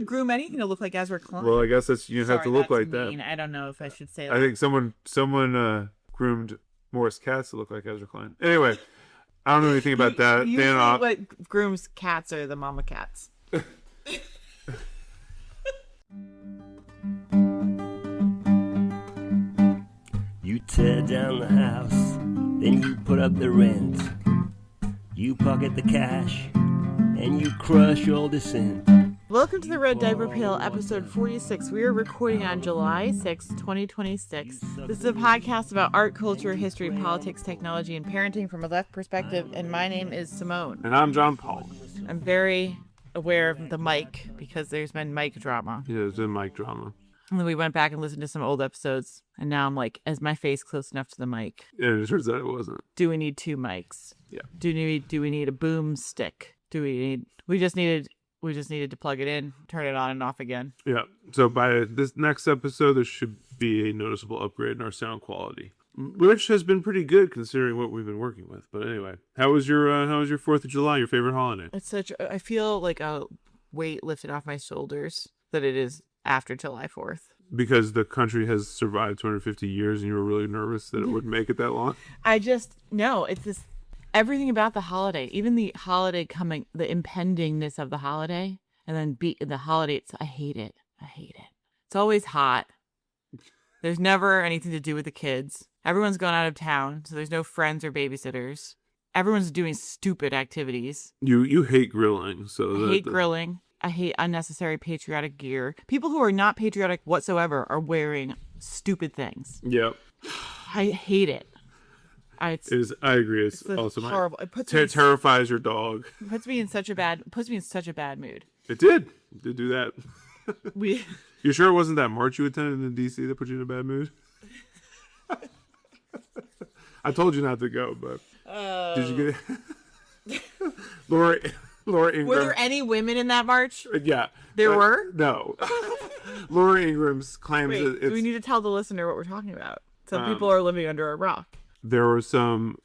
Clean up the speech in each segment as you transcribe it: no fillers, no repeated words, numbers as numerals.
groom anything to look like Ezra Klein. Well, I guess you have to look like mean. that. I don't know if I should say that. I think someone groomed Morris cats to look like Ezra Klein. Anyway, I don't know anything about that. Usually what grooms cats are the mama cats. You tear down the house, then you put up the rent. You pocket the cash, and you crush all the sin. Welcome to the Red Diaper Pail, episode 46. We are recording on July 6, 2026. This is a podcast about art, culture, history, politics, technology, and parenting from a left perspective, and my name is Simone. And I'm John Paul. I'm very aware of the mic, because there's been mic drama. Yeah, there's been mic drama. And then we went back and listened to some old episodes, and now I'm like, is my face close enough to the mic? Yeah, it turns out it wasn't. Do we need two mics? Yeah. Do we need a boom stick? We just needed to plug it in, turn it on and off again. Yeah. So by this next episode, there should be a noticeable upgrade in our sound quality, which has been pretty good considering what we've been working with. But anyway, how was your 4th of July, your favorite holiday? I feel like a weight lifted off my shoulders that it is after July 4th. Because the country has survived 250 years and you were really nervous that it would make it that long? No, it's this, everything about the holiday, even the holiday coming, the impendingness of the holiday, and then the holiday, I hate it. It's always hot. There's never anything to do with the kids. Everyone's gone out of town, so there's no friends or babysitters. Everyone's doing stupid activities. You hate grilling, so I hate grilling. I hate unnecessary patriotic gear. People who are not patriotic whatsoever are wearing stupid things. Yep. I hate it. I agree. It's also horrible. It terrifies your dog. It puts me in such a bad mood. It did do that. You sure it wasn't that march you attended in DC that put you in a bad mood? I told you not to go, but did you get it? Laura Ingram. Were there any women in that march? Yeah. There were? No. Laura Ingram's claims that do we need to tell the listener what we're talking about? Some people are living under a rock. There were some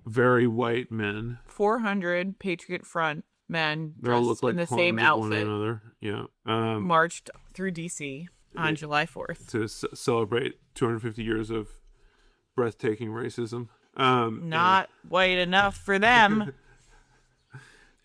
very white men. 400 Patriot Front men dressed in the same outfit. One another. Yeah. Marched through D.C. on July 4th. To celebrate 250 years of breathtaking racism. Not white enough for them.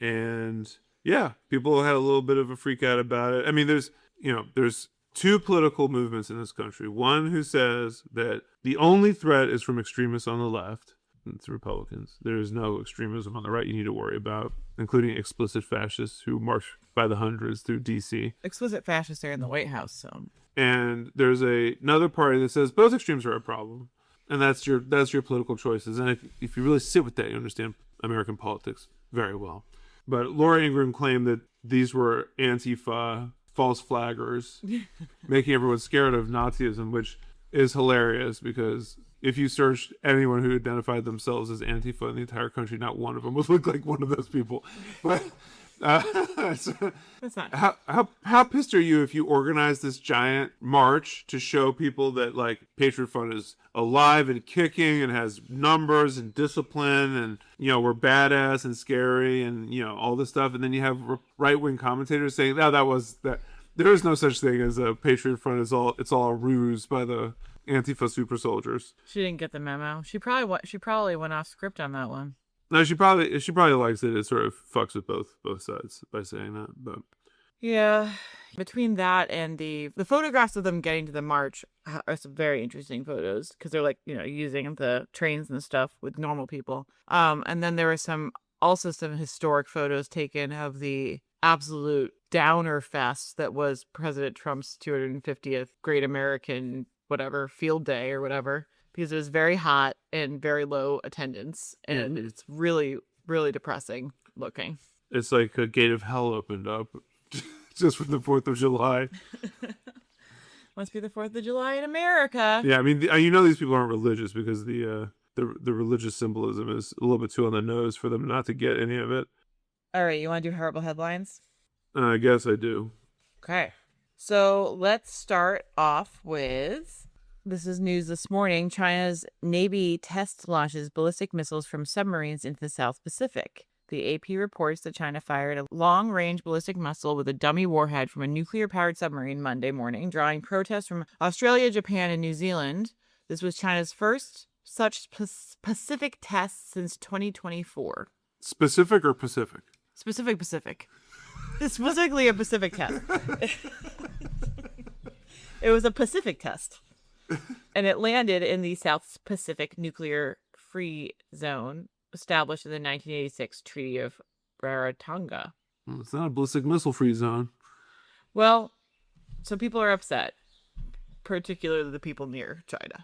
And yeah, people had a little bit of a freak out about it. I mean, there's two political movements in this country. One who says that the only threat is from extremists on the left. It's Republicans. There is no extremism on the right you need to worry about, including explicit fascists who march by the hundreds through D.C. Explicit fascists are in the White House, so. And there's another party that says both extremes are a problem, and that's your political choices. And if you really sit with that, you understand American politics very well. But Laura Ingram claimed that these were Antifa false flaggers, making everyone scared of Nazism, which is hilarious because if you searched anyone who identified themselves as Antifa in the entire country, not one of them would look like one of those people. But that's not. How pissed are you if you organize this giant march to show people that like Patriot Front is alive and kicking and has numbers and discipline and we're badass and scary and all this stuff, and then you have right-wing commentators saying that there is no such thing as a Patriot Front. It's all a ruse by the Antifa super soldiers. She didn't get the memo. She probably went off script on that one. No, she probably likes it. It sort of fucks with both sides by saying that. But yeah, between that and the photographs of them getting to the march are some very interesting photos because they're like using the trains and stuff with normal people. And then there were also some historic photos taken of the absolute downer fest that was President Trump's 250th Great American field day or whatever. Because it was very hot and very low attendance, and it's really, really depressing looking. It's like a gate of hell opened up just for the 4th of July. Must be the 4th of July in America. Yeah, I mean, these people aren't religious because the religious symbolism is a little bit too on the nose for them not to get any of it. All right, you want to do horrible headlines? I guess I do. Okay, so let's start off with... This is news this morning. China's Navy test launches ballistic missiles from submarines into the South Pacific. The AP reports that China fired a long-range ballistic missile with a dummy warhead from a nuclear-powered submarine Monday morning, drawing protests from Australia, Japan, and New Zealand. This was China's first such Pacific test since 2024. Specific or Pacific? Pacific. It's specifically a Pacific test. It was a Pacific test. And it landed in the South Pacific Nuclear Free Zone, established in the 1986 Treaty of Rarotonga. Well, it's not a ballistic missile free zone. Well, so people are upset, particularly the people near China.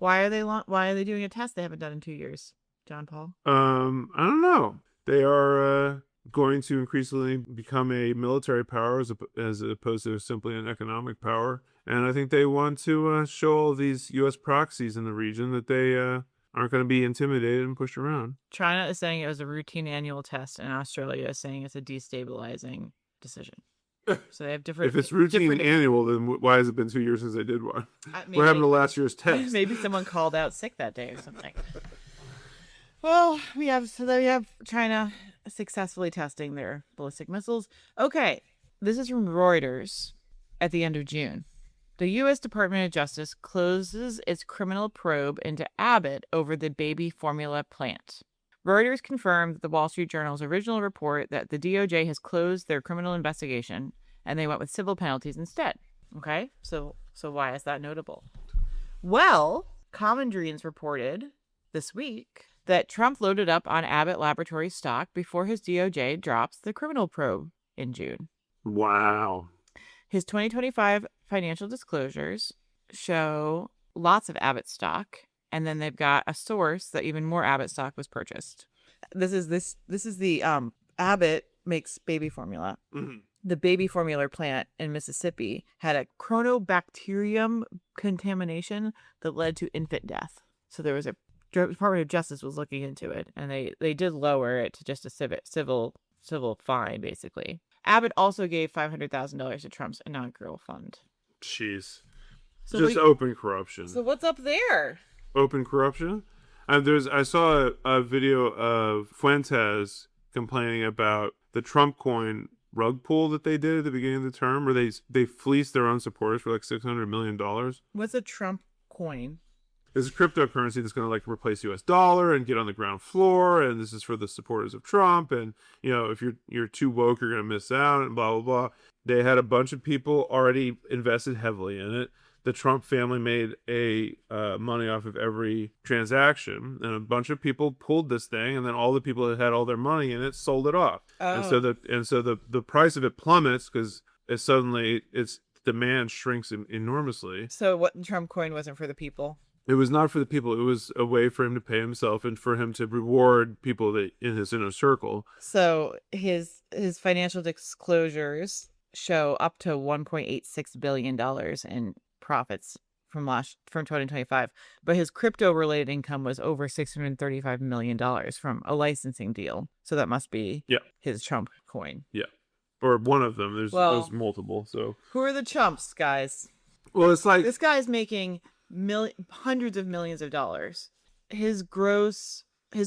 Why are they doing a test they haven't done in 2 years, John Paul? I don't know. They are going to increasingly become a military power as opposed to simply an economic power. And I think they want to show all these U.S. proxies in the region that they aren't going to be intimidated and pushed around. China is saying it was a routine annual test, and Australia is saying it's a destabilizing decision. So they have different... If it's routine annual, then why has it been 2 years since they did one? What happened to last year's test? Maybe someone called out sick that day or something. Well, we have China successfully testing their ballistic missiles. Okay, this is from Reuters at the end of June. The U.S. Department of Justice closes its criminal probe into Abbott over the baby formula plant. Reuters confirmed the Wall Street Journal's original report that the DOJ has closed their criminal investigation and they went with civil penalties instead. Okay, so why is that notable? Well, Common Dreams reported this week that Trump loaded up on Abbott Laboratories stock before his DOJ drops the criminal probe in June. Wow. His 2025 financial disclosures show lots of Abbott stock, and then they've got a source that even more Abbott stock was purchased. This is the Abbott makes baby formula. Mm-hmm. The baby formula plant in Mississippi had a chronobacterium contamination that led to infant death. So there was a Department of Justice was looking into it, and they did lower it to just a civil fine, basically. Abbott also gave $500,000 to Trump's inaugural fund. Jeez. So just open corruption. So what's up there? Open corruption? I saw a video of Fuentes complaining about the Trump coin rug pull that they did at the beginning of the term, where they fleeced their own supporters for like $600 million. What's a Trump coin? It's a cryptocurrency that's going to like replace U.S. dollar and get on the ground floor, and this is for the supporters of Trump. And you know, if you're too woke, you're going to miss out, and blah blah blah. They had a bunch of people already invested heavily in it. The Trump family made money off of every transaction, and a bunch of people pulled this thing, and then all the people that had all their money in it sold it off. Oh. And so the price of it plummets because its demand shrinks enormously. So what Trump coin wasn't for the people? It was not for the people. It was a way for him to pay himself and for him to reward people in his inner circle. So his financial disclosures show up to $1.86 billion in profits from 2025, but his crypto related income was over $635 million from a licensing deal. So that must be his Trump coin. Yeah, or one of them. There's multiple. So who are the chumps, guys? Well, it's like this guy's making hundreds of millions of dollars. His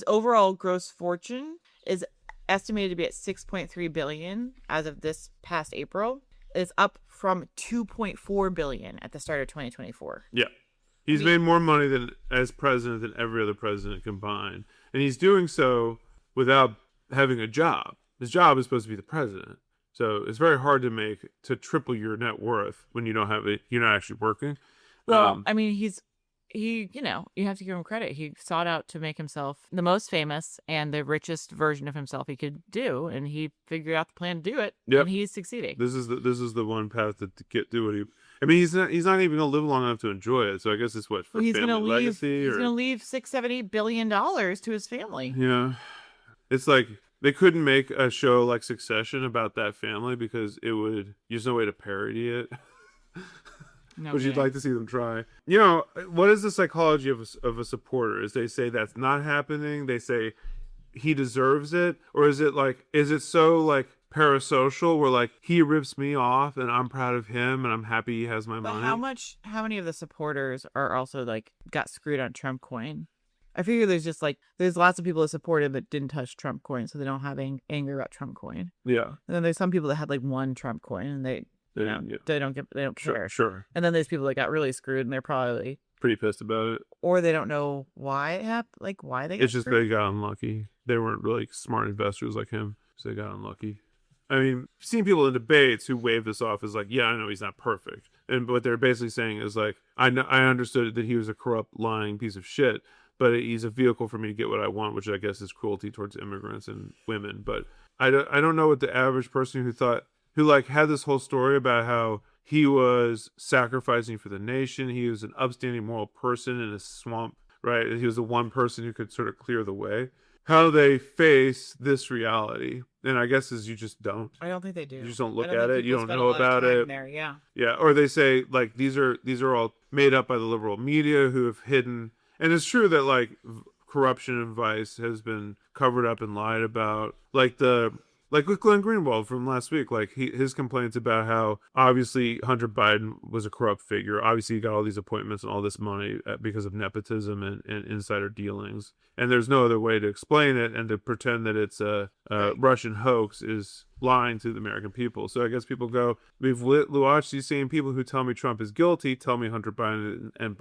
overall gross fortune is estimated to be at $6.3 billion as of this past April. It's up from $2.4 billion at the start of 2024. Yeah. He's made more money as president than every other president combined. And he's doing so without having a job. His job is supposed to be the president. So it's very hard to triple your net worth when you're not actually working. Well, I mean, you have to give him credit. He sought out to make himself the most famous and the richest version of himself he could do, and he figured out the plan to do it. Yep. And he's succeeding. This is the one path to do what he. I mean, he's not even going to live long enough to enjoy it. So I guess it's for family legacy. He's going to leave $6-7-8 billion to his family. Yeah, it's like they couldn't make a show like Succession about that family because there's no way to parody it. No Which you'd like to see them try. You know, what is the psychology of a supporter? Is they say that's not happening? They say he deserves it? Or is it so like parasocial where like he rips me off and I'm proud of him and I'm happy he has my money? How many of the supporters are also like got screwed on Trump coin? I figure there's lots of people that supported but didn't touch Trump coin, so they don't have anger about Trump coin. Yeah. And then there's some people that had like one Trump coin and they don't care. Sure. And then there's people that got really screwed and they're probably Pretty pissed about it. or they don't know why it happened, like why they got It's just screwed. they got unlucky. They weren't really smart investors like him, so they got unlucky. I mean, seeing people in debates who wave this off as like, yeah, I know he's not perfect. And what they're basically saying is like, I understood that he was a corrupt, lying piece of shit, but he's a vehicle for me to get what I want, which I guess is cruelty towards immigrants and women. But I don't know what the average person who like had this whole story about how he was sacrificing for the nation. He was an upstanding moral person in a swamp, right? He was the one person who could sort of clear the way. How they face this reality, and I guess is you just don't. I don't think they do. You just don't look I don't at think it. You people don't spend a know lot of about time it. there, yeah. Yeah, or they say like these are all made up by the liberal media who have hidden. And it's true that like corruption and vice has been covered up and lied about. Like with Glenn Greenwald from last week, like his complaints about how obviously Hunter Biden was a corrupt figure. Obviously, he got all these appointments and all this money because of nepotism and insider dealings. And there's no other way to explain it, and to pretend that it's a Russian hoax is lying to the American people. So I guess people go, we've watched these same people who tell me Trump is guilty, tell me Hunter Biden and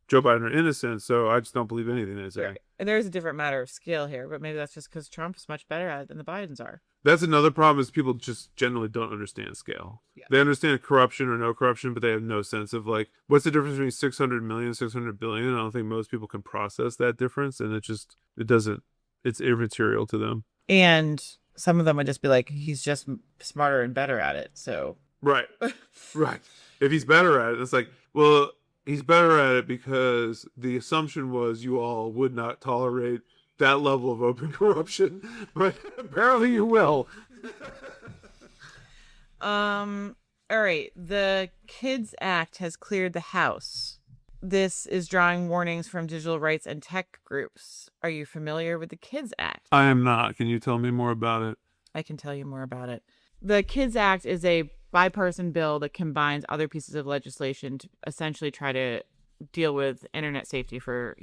Joe Biden are innocent, so I just don't believe anything they say. Right. And there's a different matter of scale here, but maybe that's just because Trump's much better at it than the Bidens are. That's another problem, is people just generally don't understand scale. Yeah. They understand corruption or no corruption, but they have no sense of like, what's the difference between 600 million, 600 billion? I don't think most people can process that difference, and it's immaterial to them. And some of them would just be like, he's just smarter and better at it, so. Right. Right. If he's better at it, it's like, well, he's better at it because the assumption was you all would not tolerate that level of open corruption, but apparently you will. All right. The Kids Act has cleared the House. This is drawing warnings from digital rights and tech groups. Are you familiar with the Kids Act? I am not. Can you tell me more about it? I can tell you more about it. The Kids Act is a bipartisan bill that combines other pieces of legislation to essentially try to deal with internet safety for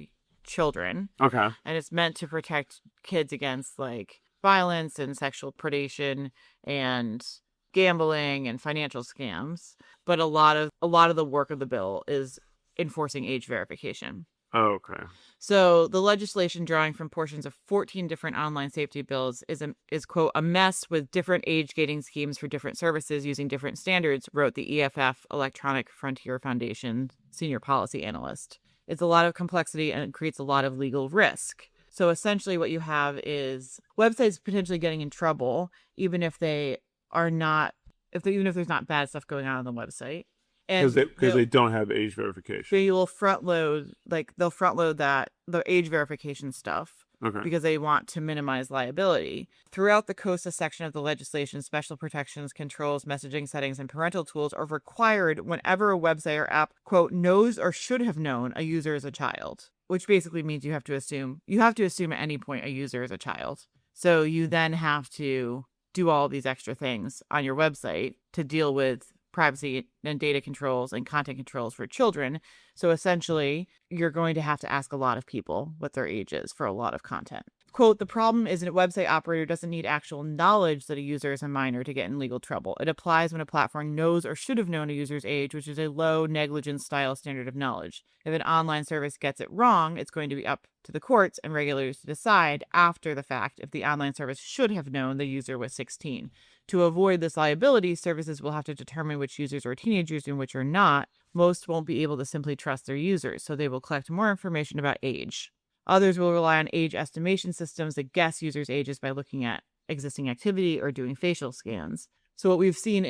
children. Okay. And it's meant to protect kids against like violence and sexual predation and gambling and financial scams. But a lot of the work of the bill is enforcing age verification. Oh, okay. So the legislation drawing from portions of 14 different online safety bills is quote, a mess with different age gating schemes for different services using different standards, wrote the EFF Electronic Frontier Foundation senior policy analyst. It's a lot of complexity and it creates a lot of legal risk. So essentially what you have is websites potentially getting in trouble, even if they are not, even if there's not bad stuff going on the website. Because they don't have age verification. They will front load, they'll front load the age verification stuff. Okay. Because they want to minimize liability. Throughout the COSA section of the legislation, special protections, controls, messaging settings, and parental tools are required whenever a website or app, quote, knows or should have known a user is a child, which basically means you have to assume at any point a user is a child. So you then have to do all these extra things on your website to deal with privacy and data controls and content controls for children. So essentially, you're going to have to ask a lot of people what their age is for a lot of content. Quote, the problem is that a website operator doesn't need actual knowledge that a user is a minor to get in legal trouble. It applies when a platform knows or should have known a user's age, which is a low negligence style standard of knowledge. If an online service gets it wrong, it's going to be up to the courts and regulators to decide after the fact if the online service should have known the user was 16. To avoid this liability, services will have to determine which users are teenagers and which are not. Most won't be able to simply trust their users, so they will collect more information about age. Others will rely on age estimation systems that guess users' ages by looking at existing activity or doing facial scans. So what we've seen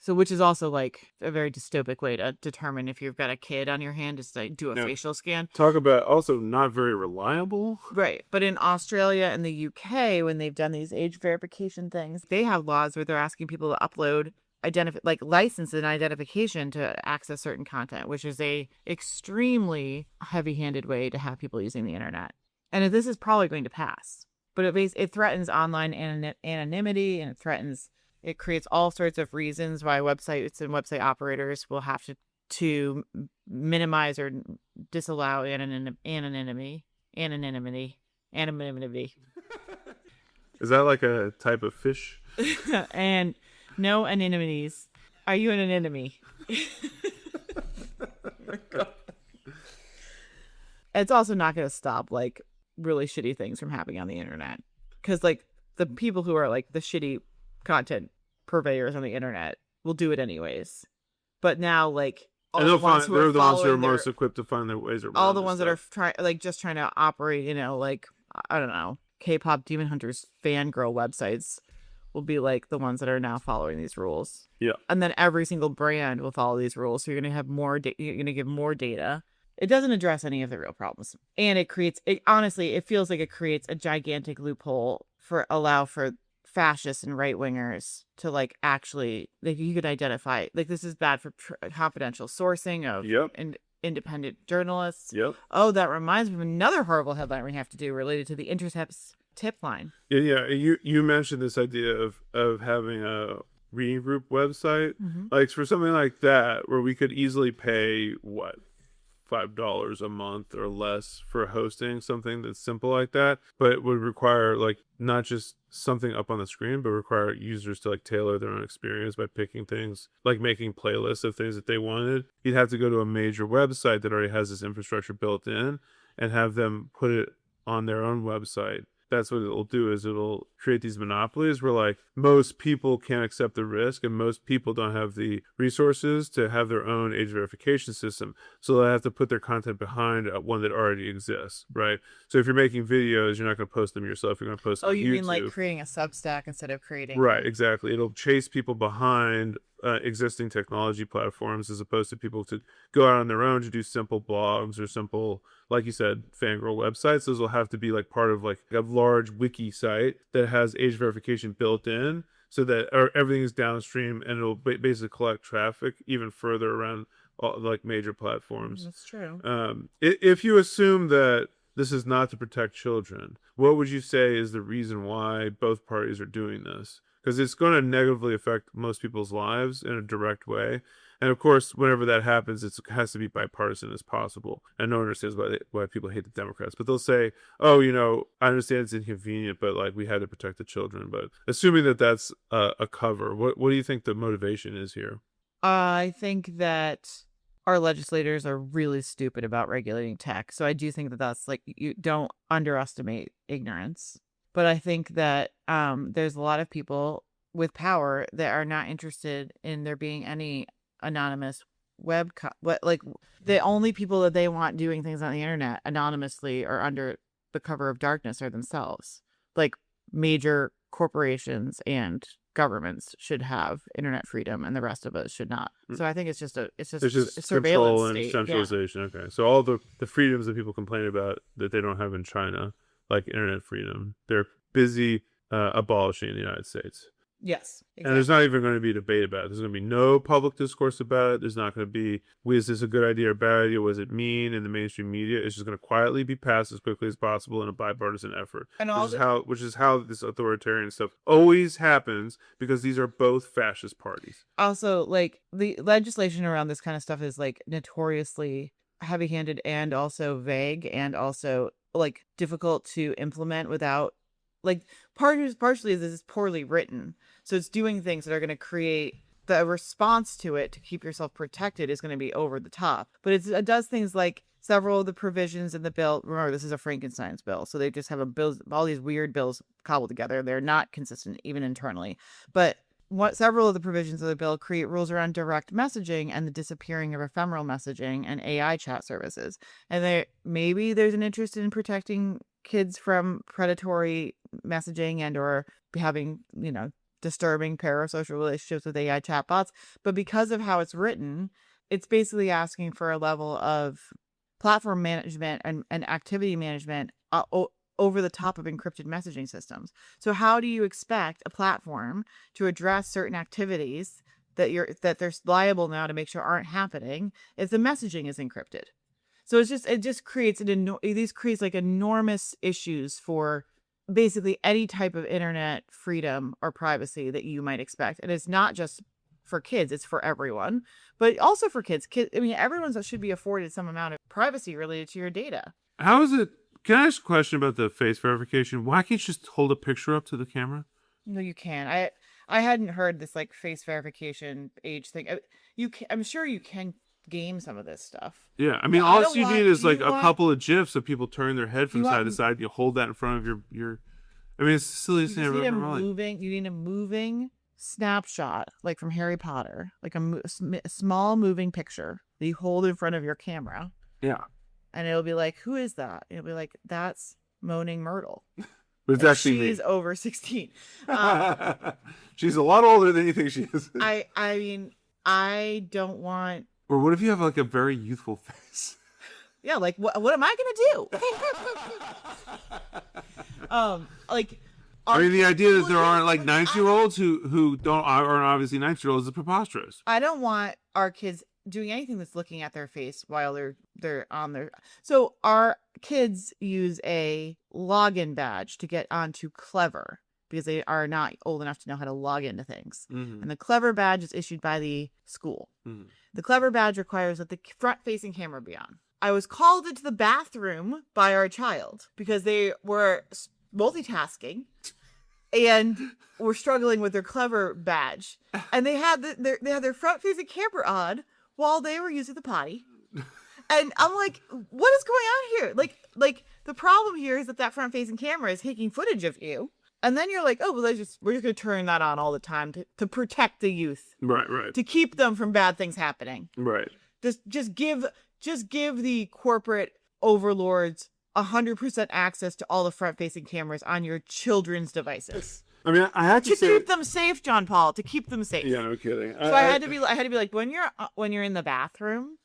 which is also like a very dystopic way to determine if you've got a kid on your hand, is to do a facial scan. Talk about also not very reliable. Right. But in Australia and the UK, when they've done these age verification things, they have laws where they're asking people to upload license and identification to access certain content, which is a extremely heavy-handed way to have people using the internet. And this is probably going to pass. But it threatens online anonymity, and it creates all sorts of reasons why websites and website operators will have to minimize or disallow anonymity. anonymity. Anonymity. Is that like a type of fish? And no anonymities. Are you an enemy? It's also not going to stop like really shitty things from happening on the internet, because like the people who are like the shitty content purveyors on the internet will do it anyways. But now like all And the they'll ones find who are they're the ones who are following most their, equipped to find their ways around. all the this ones that are stuff. just trying to operate, like I don't know, K-pop Demon Hunters fangirl websites will be like the ones that are now following these rules. Yeah. And then every single brand will follow these rules. So you're going to have more you're going to give more data. It doesn't address any of the real problems. And honestly, it feels like it creates a gigantic loophole allow for fascists and right wingers to like actually, like you could identify, like this is bad for confidential sourcing of independent journalists. Yep. Oh, that reminds me of another horrible headline we have to do related to the Intercept's tip line. Yeah. You mentioned this idea of having a reading group website, like for something like that, where we could easily pay what, $5 a month or less for hosting something that's simple like that, but it would require like not just something up on the screen, but require users to like tailor their own experience by picking things, like making playlists of things that they wanted. You'd have to go to a major website that already has this infrastructure built in and have them put it on their own website. That's what it'll do, is it'll create these monopolies where like most people can't accept the risk and most people don't have the resources to have their own age verification system. So they'll have to put their content behind one that already exists, right? So if you're making videos, you're not going to post them yourself. You're going to post them on YouTube. Oh, you mean like creating a Substack instead of creating... Right, exactly. It'll chase people behind existing technology platforms as opposed to people to go out on their own to do simple blogs or simple, like you said, fangirl websites. Those will have to be like part of like a large wiki site that has age verification built in, so that everything is downstream and it'll basically collect traffic even further around all, like major platforms. That's true. If you assume that this is not to protect children, what would you say is the reason why both parties are doing this? Because it's going to negatively affect most people's lives in a direct way. And of course, whenever that happens, it has to be bipartisan as possible. And no one understands why people hate the Democrats. But they'll say, oh, I understand it's inconvenient, but like we had to protect the children. But assuming that that's a cover, what do you think the motivation is here? I think that our legislators are really stupid about regulating tech. So I do think that that's like, you don't underestimate ignorance. But I think that there's a lot of people with power that are not interested in there being any anonymous like the only people that they want doing things on the internet anonymously or under the cover of darkness are themselves. Like major corporations and governments should have internet freedom and the rest of us should not. So I think it's just a surveillance control and state. centralization. Yeah. Okay. So all the freedoms that people complain about that they don't have in China, like internet freedom, they're busy abolishing in the United States. Yes, exactly. And there's not even going to be debate about it. There's going to be no public discourse about it. There's not going to be, is this a good idea or bad idea? What does it mean in the mainstream media? It's just going to quietly be passed as quickly as possible in a bipartisan effort. And which is how this authoritarian stuff always happens, because these are both fascist parties. Also, like the legislation around this kind of stuff is like notoriously heavy-handed and also vague and also like difficult to implement without, like partially this is poorly written. So it's doing things that are going to create the response to it to keep yourself protected is going to be over the top. But it does things like several of the provisions in the bill. Remember, this is a Frankenstein's bill. So they just have all these weird bills cobbled together. They're not consistent even internally. But several of the provisions of the bill create rules around direct messaging and the disappearing of ephemeral messaging and AI chat services. And maybe there's an interest in protecting kids from predatory messaging and or having, disturbing parasocial relationships with AI chatbots. But because of how it's written, it's basically asking for a level of platform management and activity management over the top of encrypted messaging systems. So how do you expect a platform to address certain activities that they're liable now to make sure aren't happening if the messaging is encrypted? So it just creates like enormous issues for basically any type of internet freedom or privacy that you might expect. And it's not just for kids, it's for everyone, but also for kids. Everyone should be afforded some amount of privacy related to your data. How is it Can I ask a question about the face verification? Why can't you just hold a picture up to the camera? No, you can. I hadn't heard this like face verification age thing. I'm sure you can game some of this stuff. Yeah, I mean, But I all don't you want- need is do you like a want- couple of GIFs of people turning their head from you side want- to side. You hold that in front of your. I mean, it's the silliest thing I've ever heard. You need a moving snapshot, like from Harry Potter, like a small moving picture that you hold in front of your camera, Yeah, and it'll be like, "Who is that?" It'll be like, "That's Moaning Myrtle." but it's And actually me. she's over 16. She's a lot older than you think she is. I mean, I don't want. Or what if you have like a very youthful face? Yeah, like what am I gonna do? Like. I mean, the idea that there aren't like 9-year-olds who aren't obviously 9-year-olds is preposterous. I don't want our kids doing anything that's looking at their face while they're on their. So our kids use a login badge to get onto Clever because they are not old enough to know how to log into things. Mm-hmm. And the Clever badge is issued by the school. Mm-hmm. The Clever badge requires that the front-facing camera be on. I was called into the bathroom by our child because they were multitasking and were struggling with their Clever badge, and they had their front-facing camera on while they were using the potty. And I'm like, what is going on here? Like the problem here is that front-facing camera is taking footage of you, and then you're like, oh well, we're just gonna turn that on all the time to protect the youth, Right. to keep them from bad things happening. Right. Just give the corporate overlords 100% access to all the front-facing cameras on your children's devices. I mean, I had to To say, keep them safe, John Paul. To keep them safe. yeah, no kidding. So I had to be like, when you're in the bathroom,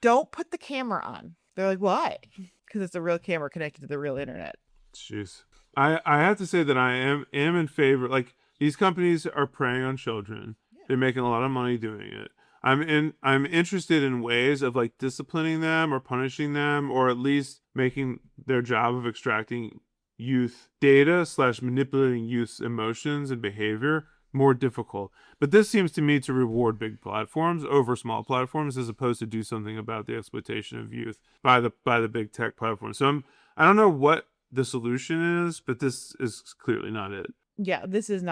don't put the camera on. They're like, why? Because it's a real camera connected to the real internet. Jeez. I have to say that I am in favor. Like, these companies are preying on children. Yeah. They're making a lot of money doing it. I'm interested in ways of like disciplining them or punishing them, or at least making their job of extracting youth data / manipulating youth's emotions and behavior more difficult. But this seems to me to reward big platforms over small platforms, as opposed to do something about the exploitation of youth by the big tech platforms. So I don't know what the solution is, but this is clearly not it. Yeah, this is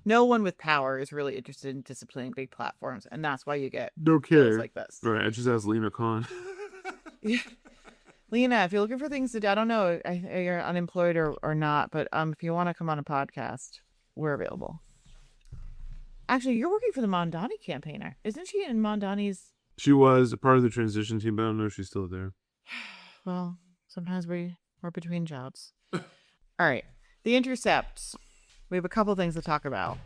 no one with power is really interested in disciplining big platforms, and that's why you get no bills like this. Right, I just asked Lena Khan. Yeah. Lena, if you're looking for things to do, I don't know, you're unemployed or not, but if you want to come on a podcast, we're available. Actually, you're working for the Mondani campaigner. Isn't she in Mondani's? She was a part of the transition team, but I don't know if she's still there. Well, sometimes we're between jobs. All right. The Intercept. We have a couple things to talk about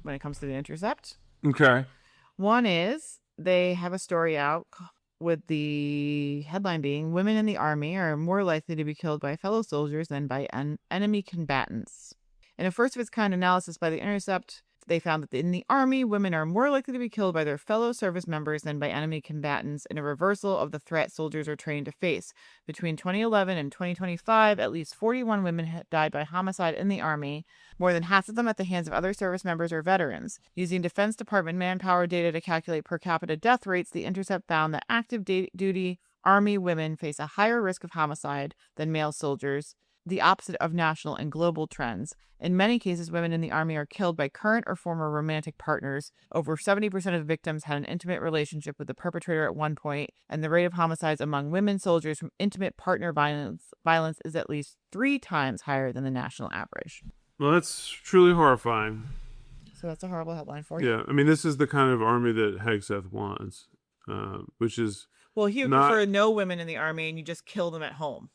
when it comes to the Intercept. Okay. One is they have a story out with the headline being, women in the army are more likely to be killed by fellow soldiers than by enemy combatants. In a first-of-its-kind analysis by the Intercept, they found that in the army, women are more likely to be killed by their fellow service members than by enemy combatants, in a reversal of the threat soldiers are trained to face. Between 2011 and 2025, at least 41 women died by homicide in the army, more than half of them at the hands of other service members or veterans. Using Defense Department manpower data to calculate per capita death rates, the Intercept found that active duty army women face a higher risk of homicide than male soldiers, the opposite of national and global trends. In many cases, women in the army are killed by current or former romantic partners. Over 70% of the victims had an intimate relationship with the perpetrator at one point, and the rate of homicides among women soldiers from intimate partner violence is at least 3 times higher than the national average. Well, that's truly horrifying. So that's a horrible headline for you. Yeah, I mean, this is the kind of army that Hegseth wants, which is... Well, he would prefer no women in the army and you just kill them at home.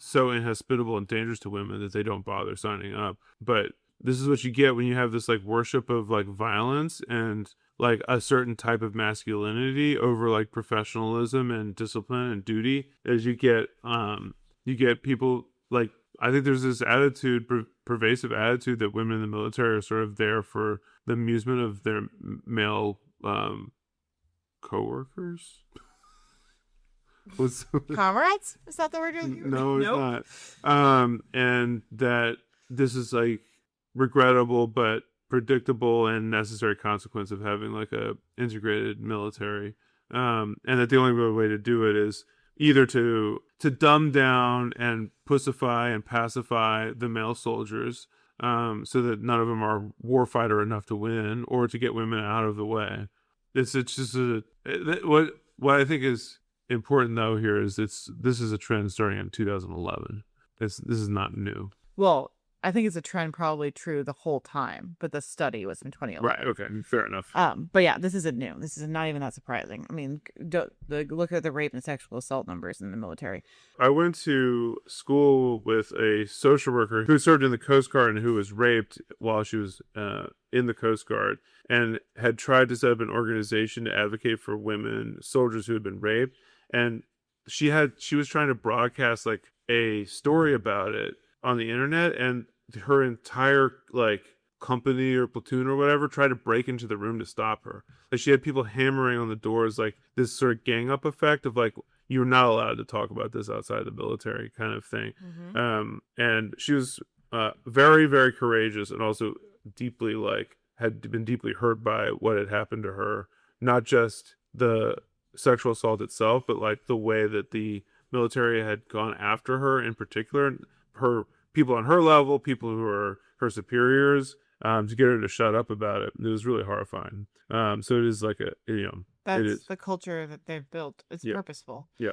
So inhospitable and dangerous to women that they don't bother signing up. But this is what you get when you have this like worship of like violence and like a certain type of masculinity over like professionalism and discipline and duty. As you get people like, I think there's this attitude, pervasive attitude, that women in the military are sort of there for the amusement of their male co-workers. Comrades? Is that the word you're using? No, it's not. And that this is like regrettable but predictable and necessary consequence of having like a integrated military. and that the only real way to do it is either to dumb down and pussify and pacify the male soldiers, so that none of them are warfighter enough to win, or to get women out of the way. It's just what I think is important though here is this is a trend starting in 2011. This is not new. Well, I think it's a trend probably true the whole time, but the study was from 2011. Right. Okay. Fair enough. But yeah, this isn't new. This is not even that surprising. I mean, look at the rape and sexual assault numbers in the military. I went to school with a social worker who served in the Coast Guard and who was raped while she was in the Coast Guard, and had tried to set up an organization to advocate for women soldiers who had been raped. And she was trying to broadcast like a story about it on the internet, and her entire like company or platoon or whatever tried to break into the room to stop her. Like she had people hammering on the doors, like this sort of gang up effect of like, you're not allowed to talk about this outside the military kind of thing. Mm-hmm. And she was very, very courageous, and also deeply had been deeply hurt by what had happened to her. Not just the sexual assault itself, but like the way that the military had gone after her in particular, her people on her level, people who are her superiors, to get her to shut up about it. It was really horrifying. So it is like that's the culture that they've built. It's purposeful. Yeah.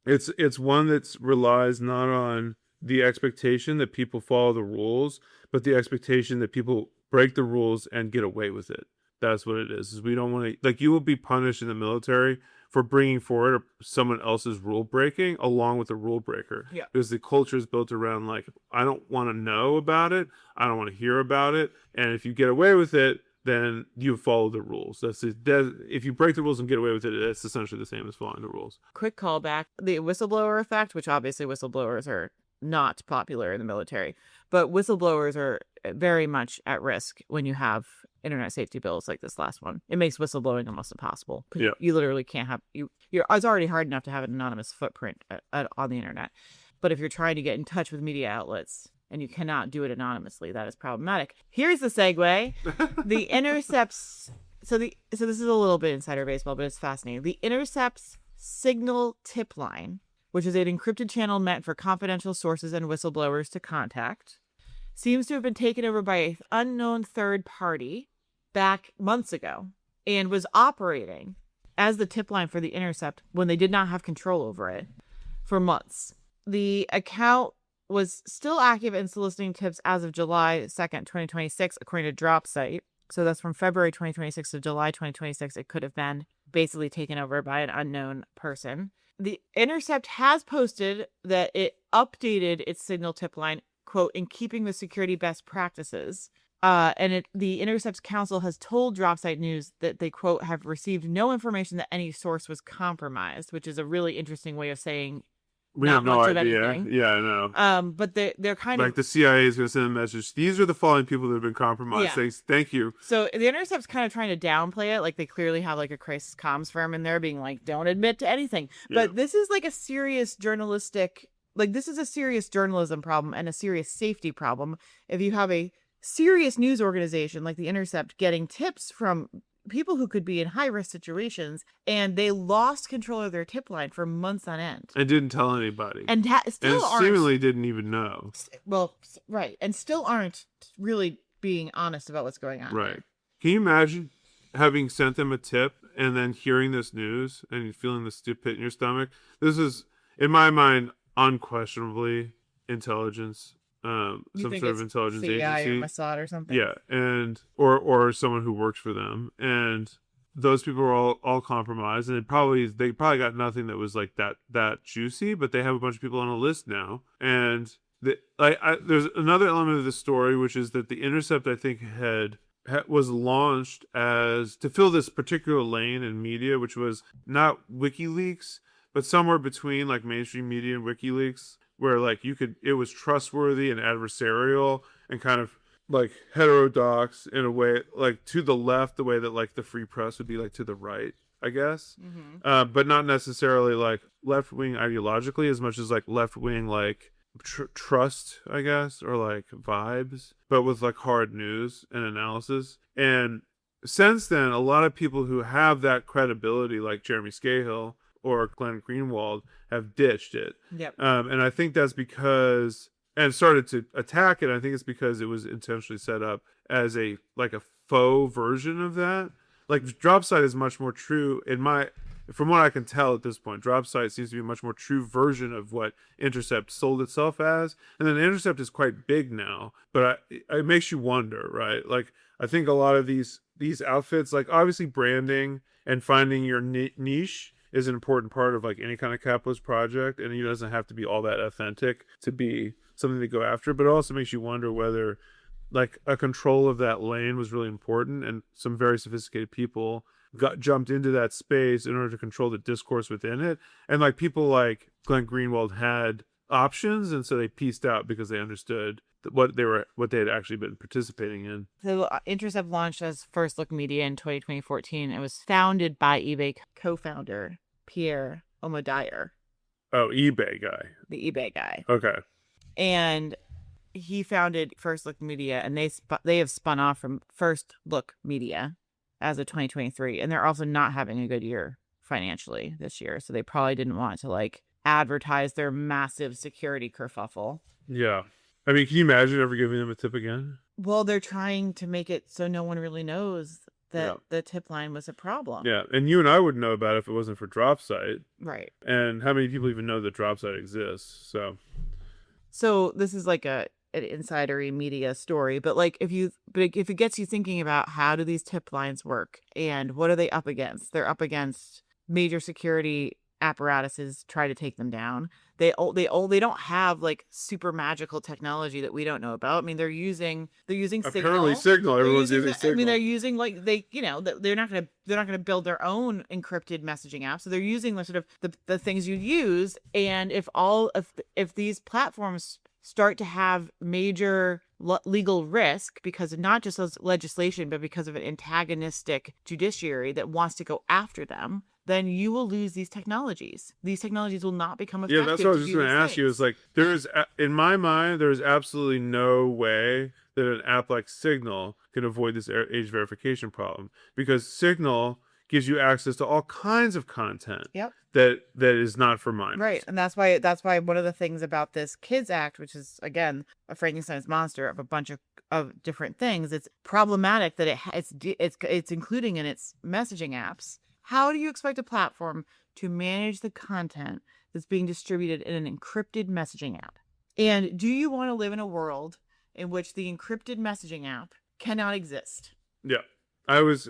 It's one that relies not on the expectation that people follow the rules, but the expectation that people break the rules and get away with it. That's what it is. We don't want to, like, you will be punished in the military for bringing forward someone else's rule breaking along with the rule breaker. Yeah. Because the culture is built around like, I don't want to know about it. I don't want to hear about it. And if you get away with it, then you follow the rules. If you break the rules and get away with it, it's essentially the same as following the rules. Quick callback: the whistleblower effect, which obviously whistleblowers are not popular in the military, but whistleblowers are very much at risk when you have internet safety bills like this last one. It makes whistleblowing almost impossible. Yeah. You literally can't have it's already hard enough to have an anonymous footprint on the internet, but if you're trying to get in touch with media outlets and you cannot do it anonymously, that is problematic. Here's the segue. The Intercept's so this is a little bit insider baseball, but it's fascinating. The Intercept's signal tip line, which is an encrypted channel meant for confidential sources and whistleblowers to contact, seems to have been taken over by an unknown third party back months ago, and was operating as the tip line for the Intercept when they did not have control over it for months. The account was still active and soliciting tips as of July 2nd, 2026, according to DropSite. So that's from February 2026 to July 2026. It could have been basically taken over by an unknown person. The Intercept has posted that it updated its signal tip line, quote, in keeping with security best practices. The Intercept's counsel has told DropSite News that they, quote, have received no information that any source was compromised, which is a really interesting way of saying we not have no much idea. of anything. Yeah, I know. But they're kind like of the CIA is going to send a message. These are the following people that have been compromised. Yeah. Thank you. So the Intercept's kind of trying to downplay it. Like they clearly have like a crisis comms firm in there being like, don't admit to anything. Yeah. But this is like a serious this is a serious journalism problem and a serious safety problem. If you have a serious news organization like the Intercept getting tips from people who could be in high-risk situations, and they lost control of their tip line for months on end. And didn't tell anybody. And still aren't. Seemingly didn't even know. Well, right. And still aren't really being honest about what's going on. Right. There. Can you imagine having sent them a tip and then hearing this news and feeling this pit in your stomach? This is, in my mind, unquestionably intelligence. Some sort of intelligence CIA agency, or Mossad or something. Yeah, and or someone who works for them, and those people are all compromised, and they probably got nothing that was like that juicy, but they have a bunch of people on a list now, and there's another element of the story, which is that the Intercept, I think, was launched as to fill this particular lane in media, which was not WikiLeaks, but somewhere between like mainstream media and WikiLeaks, where like it was trustworthy and adversarial and kind of like heterodox in a way, like to the left, the way that like the free press would be like to the right, I guess. Mm-hmm. But not necessarily like left wing ideologically as much as like left wing like trust, I guess, or like vibes, but with like hard news and analysis. And since then, a lot of people who have that credibility, like Jeremy Scahill or Glenn Greenwald, have ditched it. Yep. And I think that's because, and started to attack it. I think it's because it was intentionally set up as a faux version of that. Like Dropsite is much more true from what I can tell at this point. Dropsite seems to be a much more true version of what Intercept sold itself as. And then Intercept is quite big now, but it makes you wonder, right? Like I think a lot of these outfits, like obviously branding and finding your niche is an important part of like any kind of capitalist project, and it doesn't have to be all that authentic to be something to go after. But it also makes you wonder whether like a control of that lane was really important, and some very sophisticated people jumped into that space in order to control the discourse within it. And like people like Glenn Greenwald had options, and so they pieced out because they understood what they had actually been participating in. So Intercept launched as First Look Media in 2014. It was founded by eBay co-founder Pierre Omidyar. Oh, eBay guy. The eBay guy. Okay. And he founded First Look Media, and they have spun off from First Look Media as of 2023, and they're also not having a good year financially this year, so they probably didn't want to like advertise their massive security kerfuffle. Yeah. I mean, can you imagine ever giving them a tip again? Well, they're trying to make it so no one really knows that the tip line was a problem. Yeah, and you and I wouldn't know about it if it wasn't for Dropsite. Right. And how many people even know that Dropsite exists? So this is like an insidery media story, but like if it gets you thinking about how do these tip lines work and what are they up against? They're up against major security apparatuses try to take them down. They don't have like super magical technology that we don't know about. I mean, they're using Apparently Signal. Everyone's using Signal. I mean, they're using like they're not gonna build their own encrypted messaging app. So they're using the sort of the things you use. And if these platforms start to have major legal risk because of not just legislation, but because of an antagonistic judiciary that wants to go after them, then you will lose these technologies. These technologies will not become effective. Yeah, that's what I was just going to ask you. Is like, in my mind, there's absolutely no way that an app like Signal can avoid this age verification problem, because Signal gives you access to all kinds of content. Yep. That is not for minors. Right, and that's why one of the things about this Kids Act, which is again a Frankenstein's monster of a bunch of different things, it's problematic that it's including in its messaging apps. How do you expect a platform to manage the content that's being distributed in an encrypted messaging app? And do you want to live in a world in which the encrypted messaging app cannot exist? Yeah.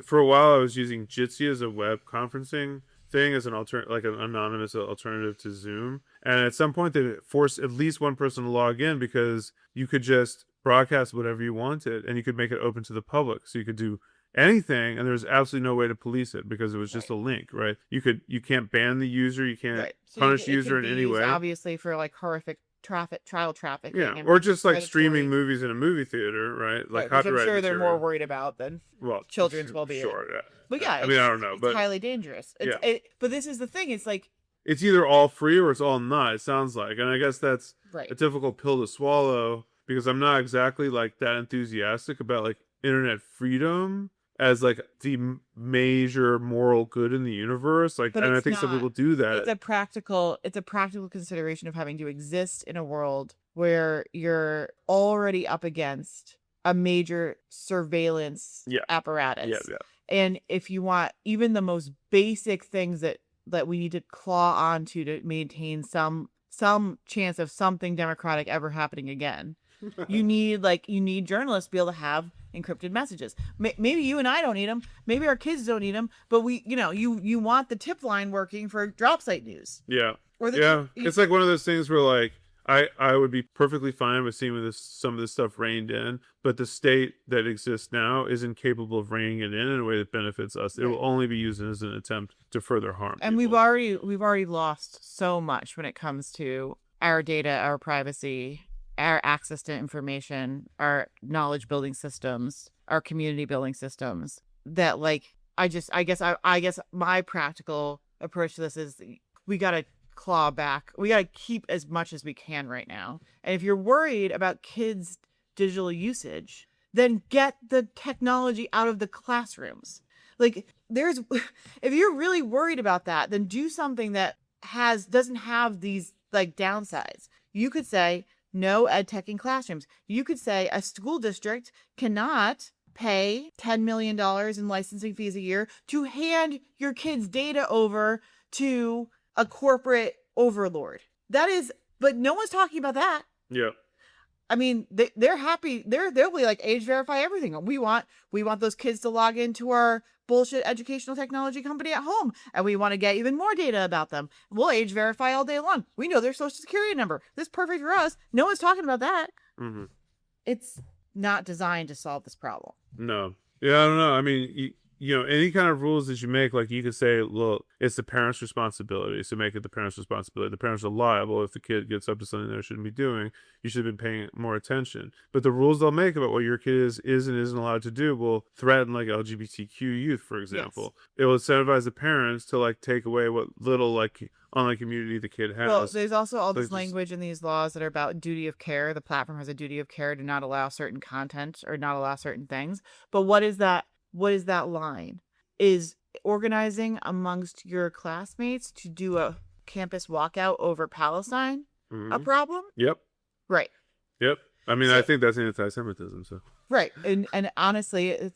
For a while, I was using Jitsi as a web conferencing thing, as an anonymous alternative to Zoom. And at some point, they forced at least one person to log in, because you could just broadcast whatever you wanted, and you could make it open to the public. So you could do anything, and there's absolutely no way to police it because it was just a link, right? You can't ban the user, you can't punish the user in any way. Obviously, for like horrific trial trafficking. Yeah, or just like streaming movies in a movie theater, right? Like which I'm copyright sure they're material. more worried about than children's well-being. Sure, yeah. But yeah, I mean, I don't know, but it's highly dangerous. But this is the thing. It's like it's either all free or it's all not. It sounds like, and I guess that's a difficult pill to swallow, because I'm not exactly like that enthusiastic about like internet freedom as like the major moral good in the universe. Like, and I think some people do that. It's a practical consideration of having to exist in a world where you're already up against a major surveillance apparatus. Yeah. And if you want even the most basic things that we need to claw onto to maintain some chance of something democratic ever happening again, you need journalists to be able to have encrypted messages. Maybe you and I don't need them. Maybe our kids don't need them. But you want the tip line working for Dropsite news. Yeah. It's like one of those things where like I would be perfectly fine with seeing some of this stuff reined in, but the state that exists now is incapable of reining it in a way that benefits us. It will only be used as an attempt to further harm. And people. we've already lost so much when it comes to our data, our privacy, our access to information, our knowledge building systems, our community building systems, that like I guess my practical approach to this is we got to claw back. We got to keep as much as we can right now. And if you're worried about kids' digital usage, then get the technology out of the classrooms. Like, there's, if you're really worried about that, then do something that doesn't have these like downsides. You could say no ed tech in classrooms. You could say a school district cannot pay $10 million in licensing fees a year to hand your kids' data over to a corporate overlord. That is, but no one's talking about that. Yeah. I mean, they're happy. They'll be like, age verify everything. We want those kids to log into our bullshit educational technology company at home, and we want to get even more data about them. We'll age verify all day long. We know their social security number. This is perfect for us. No one's talking about that. Mm-hmm. It's not designed to solve this problem. No. Yeah, I don't know. I mean, you know, any kind of rules that you make, like you could say, look, it's the parents' responsibility. So make it the parents' responsibility. The parents are liable if the kid gets up to something they shouldn't be doing. You should have been paying more attention. But the rules they'll make about what your kid is and isn't allowed to do will threaten like LGBTQ youth, for example. Yes. It will incentivize the parents to like take away what little like online community the kid has. Well, there's also all this language in these laws that are about duty of care. The platform has a duty of care to not allow certain content or not allow certain things. But what is that? What is that line? Is organizing amongst your classmates to do a campus walkout over Palestine a problem? Yep. Right. Yep. I mean, I think that's anti-Semitism. So. Right. And honestly,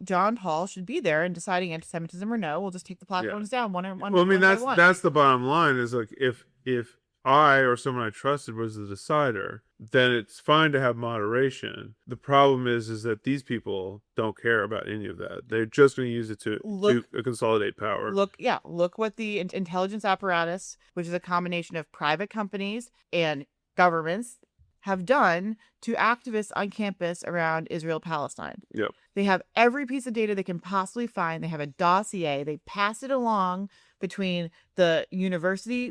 John Paul should be there and deciding anti-Semitism or no. We'll just take the platforms down one. Well, I mean, that's the bottom line. Is like if I or someone I trusted was the decider, then it's fine to have moderation. The problem is that these people don't care about any of that. They're just going to use it to consolidate power. Look what the intelligence apparatus, which is a combination of private companies and governments, have done to activists on campus around Israel-Palestine. Yep. They have every piece of data they can possibly find. They have a dossier. They pass it along between the university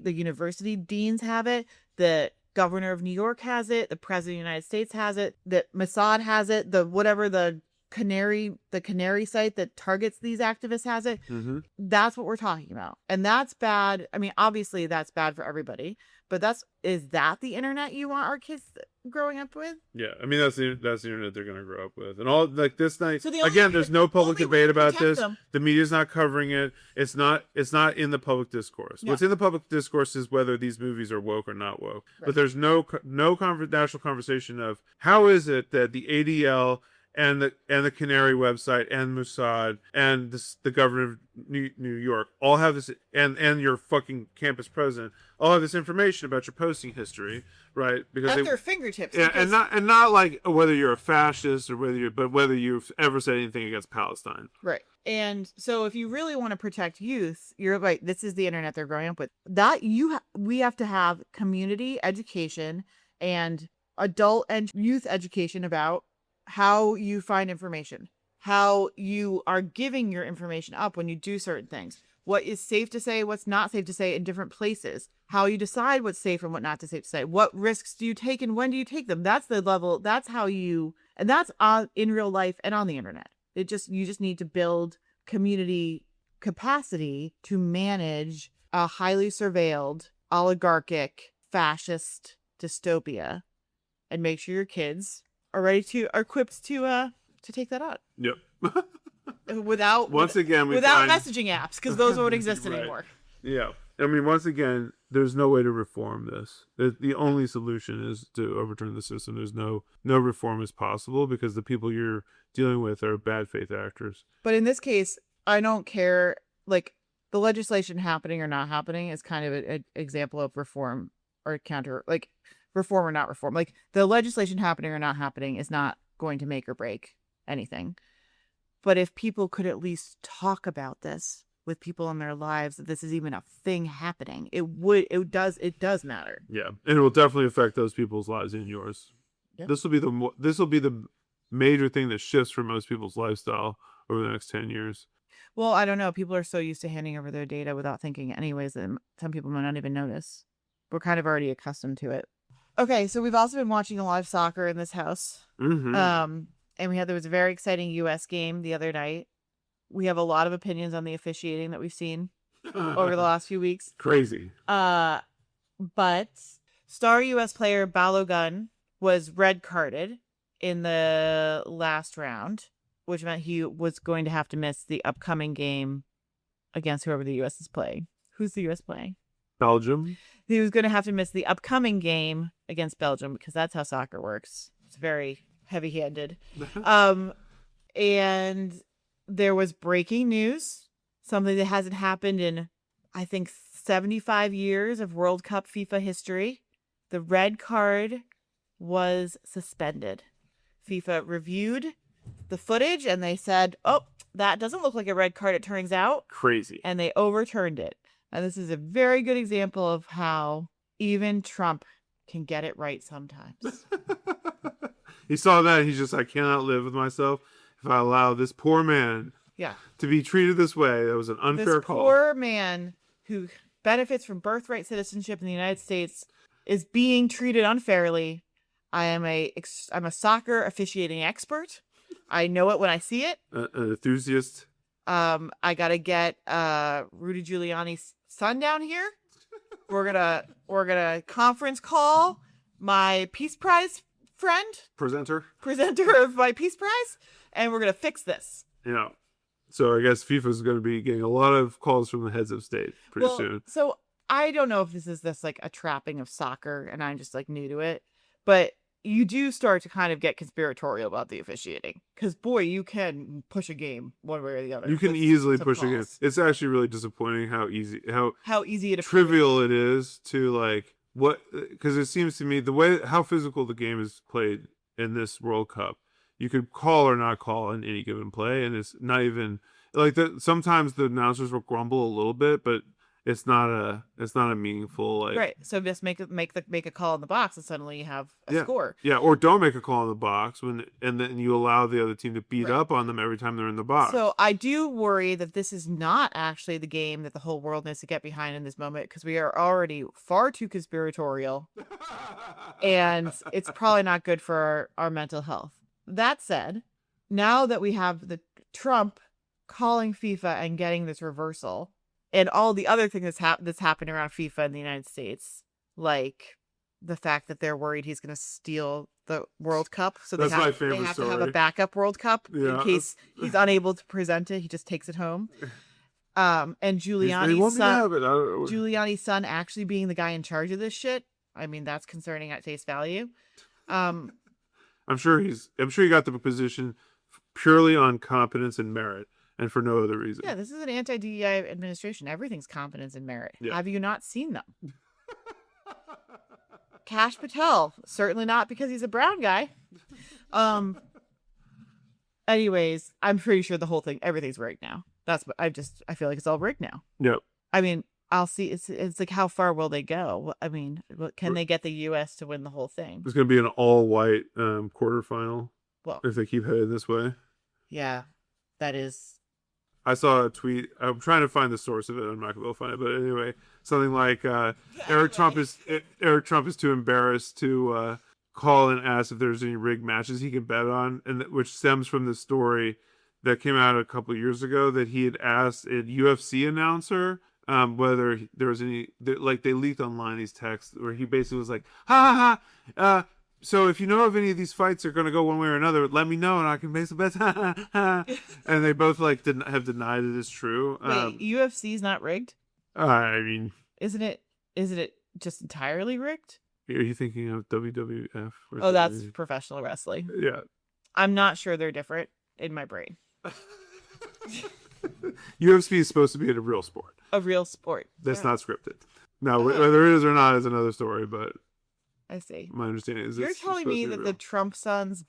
deans have it, the governor of New York has it, the president of the United States has it, the Mossad has it, the canary site that targets these activists has it. Mm-hmm. That's what we're talking about. And that's bad. I mean, obviously that's bad for everybody, but is that the internet you want our kids growing up with? Yeah. I mean, that's the internet they're going to grow up with. And all like this night, so again, there's no public debate about this. The media's not covering it. It's not in the public discourse. No. What's in the public discourse is whether these movies are woke or not woke. Right. But there's no national conversation of how is it that the ADL and the Canary website and Mossad and the governor of New York all have this, and your fucking campus president all have this information about your posting history, right? Because at their fingertips. Yeah, and not like whether you're a fascist or whether you've ever said anything against Palestine. Right. And so if you really want to protect youth, you're right. This is the internet they're growing up with. We have to have community education and adult and youth education about how you find information, how you are giving your information up when you do certain things, what is safe to say, what's not safe to say in different places, how you decide what's safe and what not to safe to say, what risks do you take and when do you take them. That's the level. That's how and that's in real life and on the internet. You just need to build community capacity to manage a highly surveilled, oligarchic, fascist dystopia, and make sure your kids are equipped to take that on. Yep. without messaging apps, because those won't exist right. anymore. Yeah. I mean, once again, there's no way to reform this. The only solution is to overturn the system. There's no reform is possible because the people you're dealing with are bad faith actors. But in this case, I don't care. Like, the legislation happening or not happening is kind of an example of reform or counter, like, reform or not reform. Like, the legislation happening or not happening is not going to make or break anything. But if people could at least talk about this with people in their lives, that this is even a thing happening, it does matter. Yeah. And it will definitely affect those people's lives and yours. Yep. This will be the major thing that shifts for most people's lifestyle over the next 10 years. Well, I don't know. People are so used to handing over their data without thinking anyways that some people might not even notice. We're kind of already accustomed to it. Okay, so we've also been watching a lot of soccer in this house. Mm-hmm. And there was a very exciting U.S. game the other night. We have a lot of opinions on the officiating that we've seen over the last few weeks. Crazy. But star U.S. player Balogun was red carded in the last round, which meant he was going to have to miss the upcoming game against whoever the U.S. is playing. Who's the U.S. playing? Belgium. He was going to have to miss the upcoming game against Belgium because that's how soccer works. It's very heavy-handed. And there was breaking news, something that hasn't happened in, I think, 75 years of World Cup FIFA history. The red card was suspended. FIFA reviewed the footage and they said, oh, that doesn't look like a red card, it turns out. Crazy. And they overturned it. And this is a very good example of how even Trump can get it right sometimes. He saw that and he's just, I cannot live with myself if I allow this poor man to be treated this way. That was an unfair call. This poor man who benefits from birthright citizenship in the United States is being treated unfairly. I'm a soccer officiating expert. I know it when I see it. An enthusiast. I gotta get Rudy Giuliani's son down here. We're gonna conference call my Peace Prize friend, presenter of my Peace Prize, and we're gonna fix this. Yeah. So I guess FIFA's going to be getting a lot of calls from the heads of state pretty soon. So I don't know if this is like a trapping of soccer, and I'm just like new to it, but you do start to kind of get conspiratorial about the officiating because boy, you can push a game one way or the other. You can easily push a game. It's actually really disappointing how easy it trivial it is to like because it seems to me the way how physical the game is played in this World Cup, you could call or not call in any given play, and it's not even like that. Sometimes the announcers will grumble a little bit, but it's not a meaningful like right. So just make a call in the box, and suddenly you have a score. Yeah, or don't make a call in the box and then you allow the other team to beat up on them every time they're in the box. So I do worry that this is not actually the game that the whole world needs to get behind in this moment because we are already far too conspiratorial, and it's probably not good for our mental health. That said, now that we have the Trump calling FIFA and getting this reversal, and all the other things that's happened around FIFA in the United States, like the fact that they're worried he's going to steal the World Cup, so they have to have a backup World Cup in case he's unable to present it. He just takes it home. And Giuliani's son actually being the guy in charge of this shit. I mean, that's concerning at face value. I'm sure he got the position purely on competence and merit, and for no other reason. Yeah, this is an anti-DEI administration. Everything's competence and merit. Yeah. Have you not seen them? Kash Patel, certainly not because he's a brown guy. Anyways, I'm pretty sure the whole thing, everything's rigged now. That's what I feel like it's all rigged now. Yep. I mean, I'll see. It's like, how far will they go? I mean, can they get the U.S. to win the whole thing? It's going to be an all-white quarterfinal. Well, if they keep heading this way. Yeah, that is. I saw a tweet. I'm trying to find the source of it. I'm not going to be able to find it, but anyway, something like Eric Trump is too embarrassed to call and ask if there's any rigged matches he can bet on, and which stems from the story that came out a couple of years ago that he had asked a UFC announcer whether there was any like they leaked online these texts where he basically was like, ha ha ha. So if you know if any of these fights are going to go one way or another, let me know and I can make some bets. And they both like have denied it is true. Wait, UFC's not rigged? I mean, isn't it just entirely rigged? Are you thinking of WWF? Oh, that's professional wrestling. Yeah. I'm not sure they're different in my brain. UFC is supposed to be a real sport. A real sport. That's not scripted. Now, whether it is or not is another story, but I see. My understanding is you're telling me that the Trump sons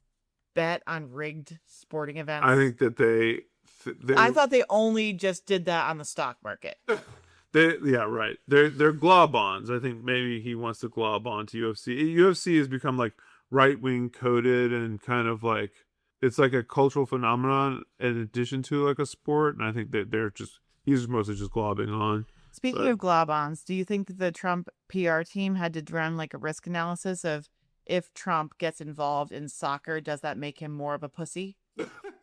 bet on rigged sporting events. I think that they I thought they only just did that on the stock market. Right. They're glob bonds. I think maybe he wants to glob on to UFC. UFC has become like right wing coded and kind of like it's like a cultural phenomenon in addition to like a sport. And I think that he's mostly just globbing on. Speaking of glob-ons, do you think that the Trump PR team had to run like a risk analysis of if Trump gets involved in soccer, does that make him more of a pussy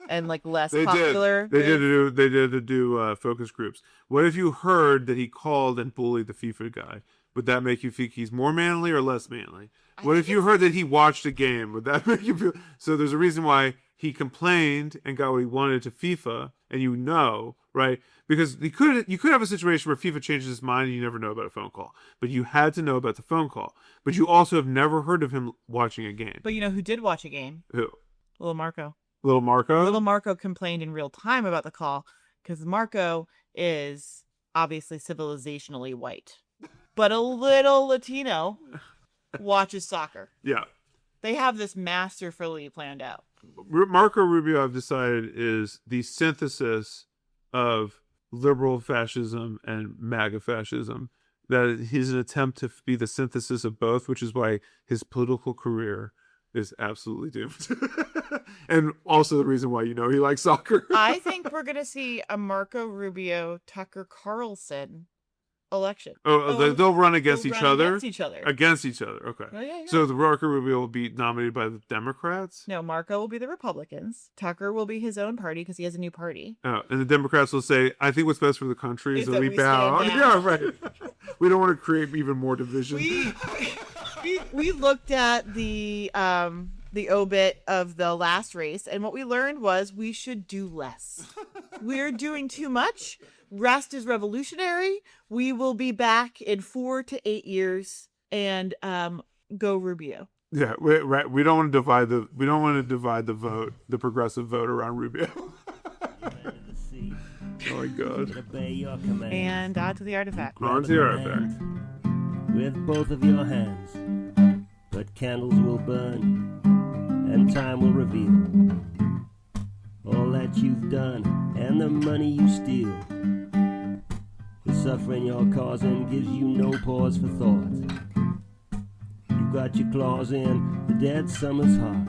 and like less popular? They did do focus groups. What if you heard that he called and bullied the FIFA guy? would that make you think he's more manly or less manly? What if you heard that he watched a game? Would that make you feel? So there's a reason why he complained and got what he wanted to FIFA, and right? Because you could have a situation where FIFA changes his mind and you never know about a phone call, but you had to know about the phone call. But you also have never heard of him watching a game. But you know who did watch a game? Who? Little Marco. Little Marco? Little Marco complained in real time about the call because Marco is obviously civilizationally white, but a little Latino watches soccer. Yeah. They have this masterfully planned out. Marco Rubio, I've decided, is the synthesis of liberal fascism and MAGA fascism. That he's an attempt to be the synthesis of both, which is why his political career is absolutely doomed. And also the reason why he likes soccer. I think we're going to see a Marco Rubio, Tucker Carlson election. They'll run against each other? Against each other. Against each other, okay. Oh, yeah. So the Marco Rubio will be nominated by the Democrats? No, Marco will be the Republicans. Tucker will be his own party because he has a new party. Oh, and the Democrats will say, I think what's best for the country is that we bow. stand down. Yeah, right. We don't want to create even more division. We looked at the obit of the last race, and what we learned was we should do less. We're doing too much. Rest is revolutionary. We will be back in 4 to 8 years, and go Rubio. Yeah, right. We don't want to divide the vote, the progressive vote around Rubio. Oh my God. And on to the artifact. On to the artifact. With both of your hands, but candles will burn, and time will reveal all that you've done and the money you steal. The suffering you're causing gives you no pause for thought. You got your claws in the dead summer's heart.